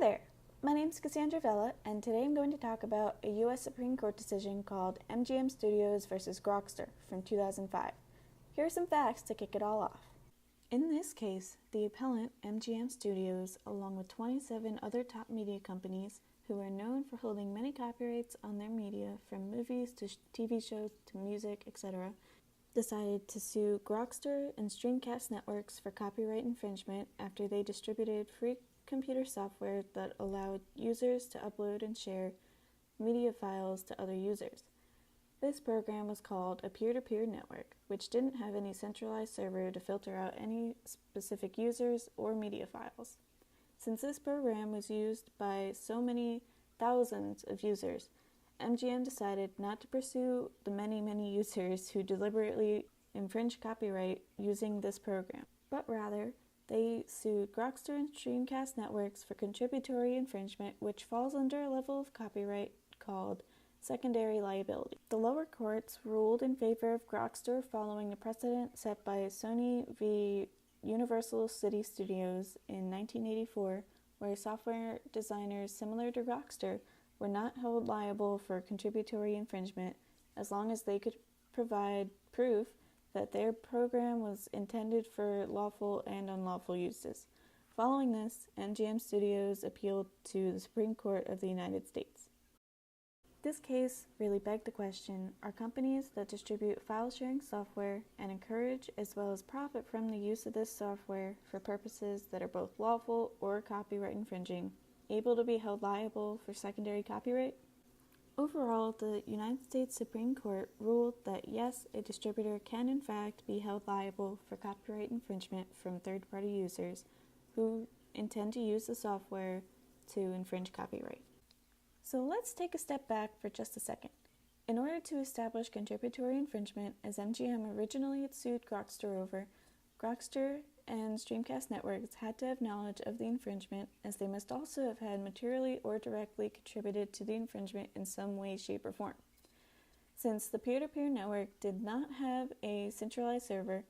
there, my name is Cassandra Vella, and today I'm going to talk about a U.S. Supreme Court decision called MGM Studios versus Grokster from 2005. Here are some facts to kick it all off. In this case, the appellant, MGM Studios, along with 27 other top media companies who are known for holding many copyrights on their media, from movies to TV shows to music, etc., decided to sue Grokster and Streamcast networks for copyright infringement after they distributed free computer software that allowed users to upload and share media files to other users. This program was called a peer-to-peer network, which didn't have any centralized server to filter out any specific users or media files. Since this program was used by so many thousands of users, MGM decided not to pursue the many users who deliberately infringe copyright using this program, but rather they sued Grokster and Streamcast networks for contributory infringement, which falls under a level of copyright called secondary liability. The lower courts ruled in favor of Grokster following the precedent set by Sony v. Universal City Studios in 1984, where software designers similar to Grokster were not held liable for contributory infringement as long as they could provide proof that their program was intended for lawful and unlawful uses. Following this, MGM Studios appealed to the Supreme Court of the United States. This case really begged the question, are companies that distribute file-sharing software and encourage as well as profit from the use of this software for purposes that are both lawful or copyright infringing able to be held liable for secondary copyright? Overall, the United States Supreme Court ruled that yes, a distributor can in fact be held liable for copyright infringement from third-party users who intend to use the software to infringe copyright. So let's take a step back for just a second. In order to establish contributory infringement, as MGM originally had sued Grokster over, Grokster and Streamcast networks had to have knowledge of the infringement, as they must also have had materially or directly contributed to the infringement in some way, shape, or form. Since the peer-to-peer network did not have a centralized server,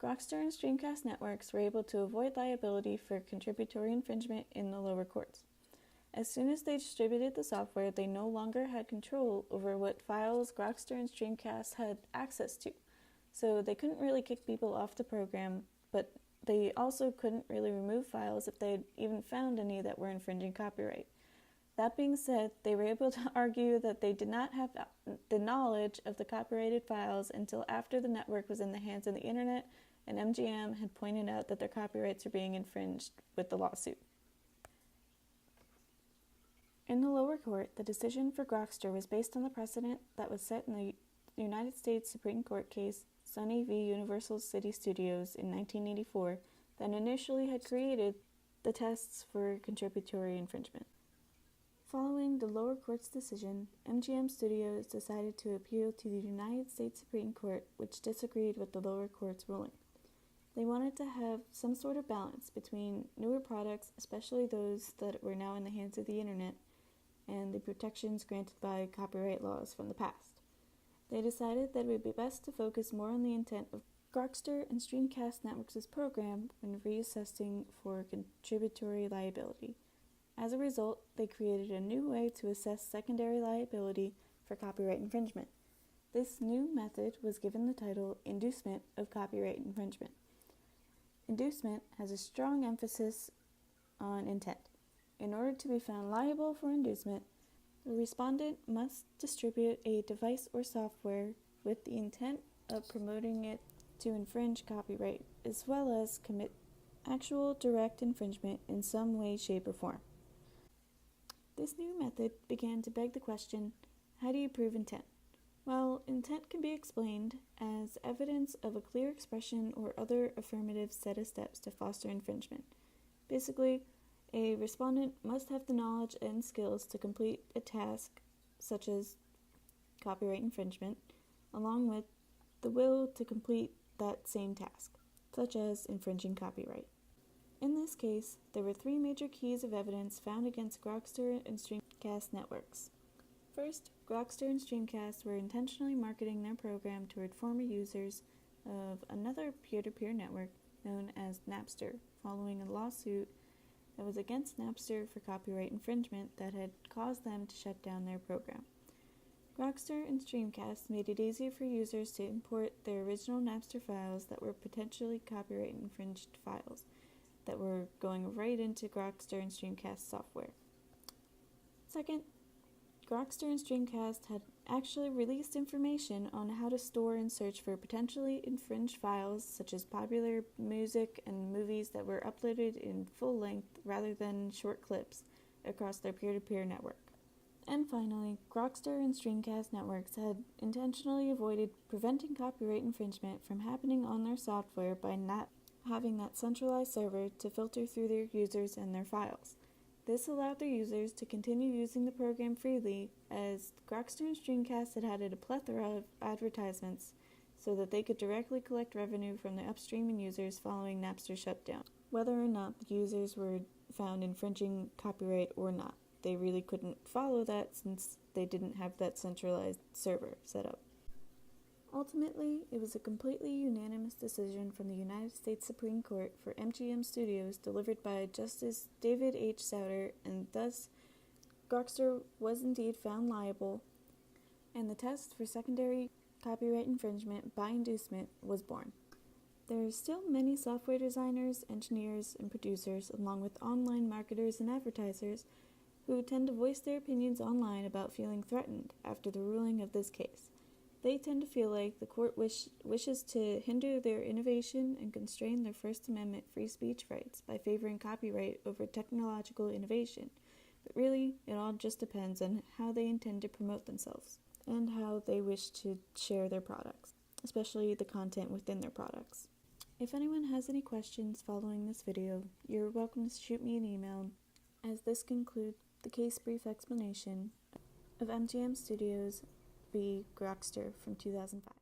Grokster and Streamcast networks were able to avoid liability for contributory infringement in the lower courts. As soon as they distributed the software, they no longer had control over what files Grokster and Streamcast had access to, so they couldn't really kick people off the program, but they also couldn't really remove files if they had even found any that were infringing copyright. That being said, they were able to argue that they did not have the knowledge of the copyrighted files until after the network was in the hands of the internet and MGM had pointed out that their copyrights were being infringed with the lawsuit. In the lower court, the decision for Grokster was based on the precedent that was set in the United States Supreme Court case Sony v. Universal City Studios in 1984 that initially had created the tests for contributory infringement. Following the lower court's decision, MGM Studios decided to appeal to the United States Supreme Court, which disagreed with the lower court's ruling. They wanted to have some sort of balance between newer products, especially those that were now in the hands of the internet, and the protections granted by copyright laws from the past. They decided that it would be best to focus more on the intent of Grokster and Streamcast Networks' program when reassessing for contributory liability. As a result, they created a new way to assess secondary liability for copyright infringement. This new method was given the title inducement of copyright infringement. Inducement has a strong emphasis on intent. In order to be found liable for inducement, the respondent must distribute a device or software with the intent of promoting it to infringe copyright, as well as commit actual direct infringement in some way, shape, or form. This new method began to beg the question, how do you prove intent? Well, intent can be explained as evidence of a clear expression or other affirmative set of steps to foster infringement. Basically, a respondent must have the knowledge and skills to complete a task, such as copyright infringement, along with the will to complete that same task, such as infringing copyright. In this case, there were three major keys of evidence found against Grokster and Streamcast networks. First, Grokster and Streamcast were intentionally marketing their program toward former users of another peer-to-peer network known as Napster, following a lawsuit that was against Napster for copyright infringement that had caused them to shut down their program. Grokster and Streamcast made it easier for users to import their original Napster files that were potentially copyright infringed files that were going right into Grokster and Streamcast software. Second, Grokster and Streamcast had actually released information on how to store and search for potentially infringed files such as popular music and movies that were uploaded in full length rather than short clips across their peer-to-peer network. And finally, Grokster and Streamcast networks had intentionally avoided preventing copyright infringement from happening on their software by not having that centralized server to filter through their users and their files. This allowed their users to continue using the program freely, as Grokster and Streamcast had added a plethora of advertisements so that they could directly collect revenue from the upstreaming users following Napster's shutdown. Whether or not the users were found infringing copyright or not, they really couldn't follow that since they didn't have that centralized server set up. Ultimately, it was a completely unanimous decision from the United States Supreme Court for MGM Studios delivered by Justice David H. Souter, and thus Grokster was indeed found liable, and the test for secondary copyright infringement by inducement was born. There are still many software designers, engineers, and producers, along with online marketers and advertisers, who tend to voice their opinions online about feeling threatened after the ruling of this case. They tend to feel like the court wishes to hinder their innovation and constrain their First Amendment free speech rights by favoring copyright over technological innovation. But really, it all just depends on how they intend to promote themselves and how they wish to share their products, especially the content within their products. If anyone has any questions following this video, you're welcome to shoot me an email, as this concludes the case brief explanation of MGM Studios v. Grokster from 2005.